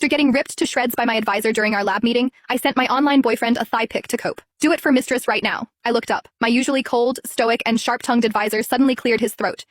After getting ripped to shreds by my advisor during our lab meeting, I sent my online boyfriend a thigh pic to cope. Do it for mistress right now. I looked up. My usually cold, stoic, and sharp-tongued advisor suddenly cleared his throat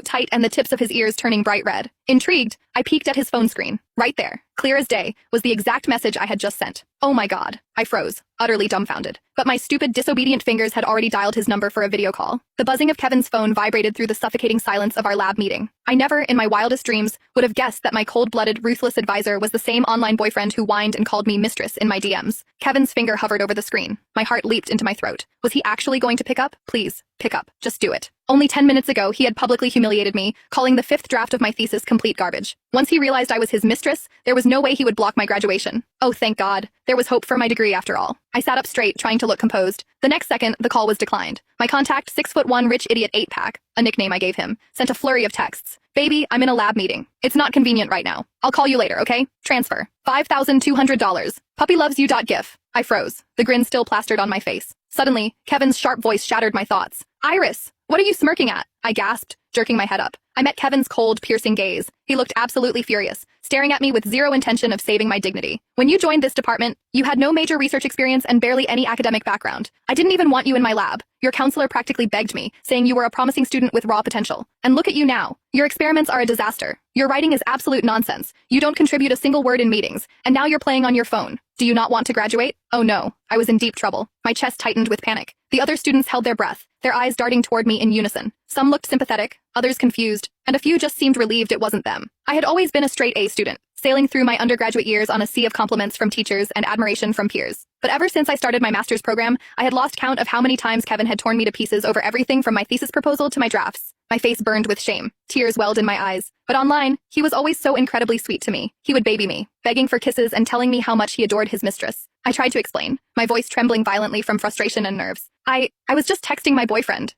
tight and the tips of his ears turning bright red. Intrigued, I peeked at his phone screen. Right there, clear as day, was the exact message I had just sent. Oh my god. I froze, utterly dumbfounded. But my stupid, disobedient fingers had already dialed his number for a video call. The buzzing of Kevin's phone vibrated through the suffocating silence of our lab meeting. I never, in my wildest dreams, would have guessed that my cold-blooded, ruthless advisor was the same online boyfriend who whined and called me mistress in my DMs. Kevin's finger hovered over the screen. My heart leaped into my throat. Was he actually going to pick up? Please, pick up. Just do it. Only 10 minutes ago, he had publicly humiliated me, calling the 5th draft of my thesis complete garbage. Once he realized I was his mistress, there was no way he would block my graduation. Oh, thank God. There was hope for my degree after all. I sat up straight, trying to look composed. The next second, the call was declined. My contact, 6'1" rich idiot 8-pack, a nickname I gave him, sent a flurry of texts. Baby, I'm in a lab meeting. It's not convenient right now. I'll call you later, okay? Transfer. $5,200. Puppylovesyou.gif. I froze, the grin still plastered on my face. Suddenly, Kevin's sharp voice shattered my thoughts. Iris, what are you smirking at? I gasped, jerking my head up. I met Kevin's cold, piercing gaze. He looked absolutely furious, staring at me with zero intention of saving my dignity. When you joined this department, you had no major research experience and barely any academic background. I didn't even want you in my lab. Your counselor practically begged me, saying you were a promising student with raw potential. And look at you now. Your experiments are a disaster. Your writing is absolute nonsense. You don't contribute a single word in meetings, and now you're playing on your phone. Do you not want to graduate? Oh no, I was in deep trouble. My chest tightened with panic. The other students held their breath, their eyes darting toward me in unison. Some looked sympathetic, others confused, and a few just seemed relieved it wasn't them. I had always been a straight A student, sailing through my undergraduate years on a sea of compliments from teachers and admiration from peers. But ever since I started my master's program, I had lost count of how many times Kevin had torn me to pieces over everything from my thesis proposal to my drafts. My face burned with shame. Tears welled in my eyes. But online, he was always so incredibly sweet to me. He would baby me, begging for kisses and telling me how much he adored his mistress. I tried to explain, my voice trembling violently from frustration and nerves. I was just texting my boyfriend.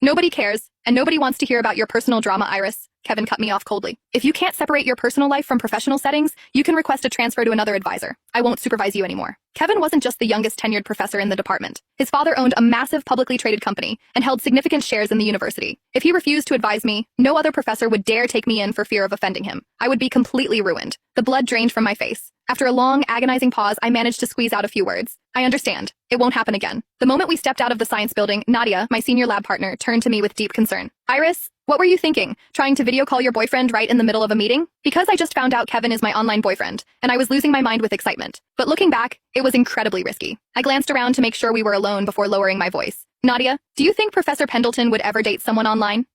Nobody cares, and nobody wants to hear about your personal drama, Iris. Kevin cut me off coldly. If you can't separate your personal life from professional settings, you can request a transfer to another advisor. I won't supervise you anymore. Kevin wasn't just the youngest tenured professor in the department. His father owned a massive publicly traded company and held significant shares in the university. If he refused to advise me, no other professor would dare take me in for fear of offending him. I would be completely ruined. The blood drained from my face. After a long, agonizing pause, I managed to squeeze out a few words. I understand. It won't happen again. The moment we stepped out of the science building, Nadia, my senior lab partner, turned to me with deep concern. Iris, what were you thinking? Trying to video call your boyfriend right in the middle of a meeting? Because I just found out Kevin is my online boyfriend, and I was losing my mind with excitement. But looking back, it was incredibly risky. I glanced around to make sure we were alone before lowering my voice. Nadia, do you think Professor Pendleton would ever date someone online?